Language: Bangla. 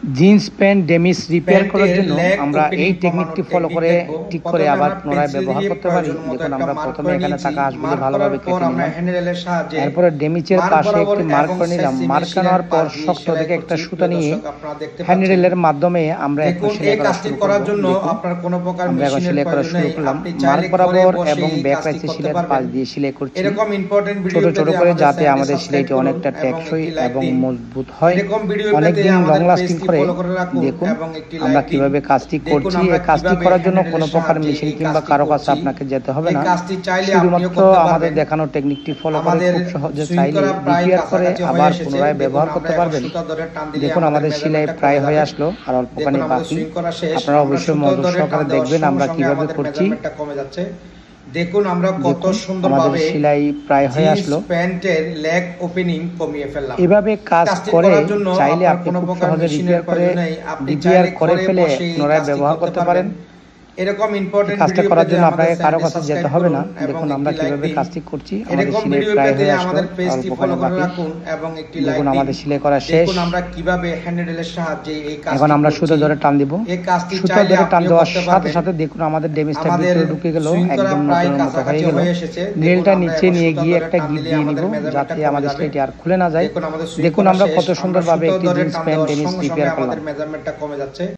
জিন্স প্যান্ট ড্যামেজ রিপেয়ার করার প্যান্টের জন্য লেগ আমরা ওপেনিং এই কমানোর টেকনিকটি ফলো টেকনিক করে দেখবো। ঠিক করে প্রথমে আবার আমরা পুনরায় পেন্সিল ব্যবহার দিয়ে করতে পারি। প্রয়োজন মতো দেখুন একটা আমরা মার্ক প্রথমে করে এখানে নিয়েছি। থাকা হাঁসগুলি মার্ক করার ভালোভাবে পর কেটে আমরা নিলাম। হ্যান্ডেলের সাহায্যে এরপরে ড্যামেজের মার্ক পাশে বরাবর একটি মার্ক এবং করে নিলাম। সেলাই মার্ক মেশিনের নেওয়ার পর পাশ দিয়ে শক্ত সেলাই থেকে একটা করছি। সুতা প্রিয় নিয়ে দর্শক, আপনারা দেখতে পাচ্ছেন। হ্যান্ডেলের মাধ্যমে আমরা এখন দেখুন সেলাই এই করা কাজটি শুরু করার করব। জন্য দেখুন আপনার কোনো প্রকার আমরা এখন মেশিনের সেলাই করা প্রয়োজন শুরু নেই। করলাম। আপনি মার্ক চাইলে ঘরে বরাবর বসে এবং এই ব্যাক কাজটি রাইসে করতে সেলাইয়ের পাশ পারবেন। দিয়ে সেলাই করছি এরকম ইম্পর্টেন্ট ভিডিও ছোট ছোট পেতে করে, আমাদের যাতে চ্যানেলটি আমাদের সাবস্ক্রাইব সেলাইটি করুন অনেকটা এবং টেকসই একটি লাইক এবং দিন। মজবুত হয়, এরকম ভিডিও অনেক পেতে দিন লং আমাদের লাস্টিং পেজটি করে। ফলো করে রাখুন দেখুন এবং একটি আমরা লাইক দিন। কিভাবে কাজটি দেখুন করছি। আমরা এই কাজটি কিভাবে করার জন্য কোনো হ্যান্ডেলের প্রকার সাহায্যে মেশিন এই কিংবা কাজটি কারো কাছে করছি। আপনাকে যেতে হবে এই না। কাজটি চাইলে আপনিও শুধুমাত্র করতে আমাদের পারবেন। দেখানো টেকনিকটি ফলো করে আমাদের খুব সহজে সুইং চাইলে করা প্রায় রিপেয়ার করে কাছাকাছি হয়ে আবার এসেছে। পুনরায় দেখুন ব্যবহার আমরা করতে এখন পারবেন। সুতা ধরে টান দিলে দেখুন আমাদের সেলাই মেজারমেন্টটা প্রায় কমে হয়ে যাবে। আসলো, আর দেখুন অল্পখানি আমাদের বাকি। সুইং করা শেষ। আপনারা আমরা অবশ্যই সুতা মনোযোগ ধরে সহকারে টান দেওয়ার দেখবেন সঙ্গে আমরা সঙ্গে কিভাবে আমাদের করছি। মেজারমেন্টটা কমে যাচ্ছে। দেখুন আমরা কত দেখুন আমাদের সুন্দরভাবে সেলাই প্রায় হয়ে জিন্স আসলো। প্যান্টের লেগ ওপেনিং কমিয়ে ফেললাম। এভাবে কাজ কাজটি করে করার জন্য চাইলে আপনার আপনি কোনো খুব প্রকার সহজে মেশিনের রিপেয়ার করে প্রয়োজন নেই। আপনি চাইলে ঘরে ফেলে বসে এই পুনরায় কাজটি ব্যবহার করতে পারেন। এরকম ইম্পর্টেন্ট কাজটা ভিডিও করার পেতে জন্য আমাদের আপনাকে কারো চ্যানেলটি কাছে যেতে সাবস্ক্রাইব হবে করুন না। এবং দেখুন আমরা একটি লাইক কিভাবে দিন। কাজটি করছি। আমাদের এরকম সেলাই ভিডিও প্রায় পেতে হয়ে আসলো, আমাদের আর পেজটি ফলো অল্পখানি করে বাকি। রাখুন এবং একটি লাইক দেখুন দিন। আমাদের সেলাই করা শেষ। দেখুন আমরা কিভাবে হ্যান্ডেলের সাহায্যে এই কাজটি এখন আমরা করছি। সুতো ধরে টান দিব। এই কাজটি সুতো চাইলে ধরে টান আপনিও দেওয়ার করতে সাথে পারবেন। সাথে দেখুন আমাদের ড্যামেজটা আমাদের ভিতরে ঢুকে গেল, সুইং করা একদম প্রায় নতুনের মতো কাছাকাছি হয়ে গেল। হয়ে এসেছে। নেলটা দেখুন আমরা নিচে এখন নিয়ে সুতো গিয়ে ধরে একটা টান গিট দিলে দিয়ে আমাদের নিব, মেজারমেন্টটা যাতে কমে আমাদের যাবে। সেলাইটি আর খুলে না যায়। দেখুন আমাদের সুইং দেখুন করা আমরা শেষ। কত আমরা সুন্দরভাবে সুতো একটি ধরে জিন্স টান প্যান্ট দেওয়ার ড্যামেজ সঙ্গে সঙ্গে রিপেয়ার আমাদের করলাম। মেজারমেন্টটা কমে যাচ্ছে।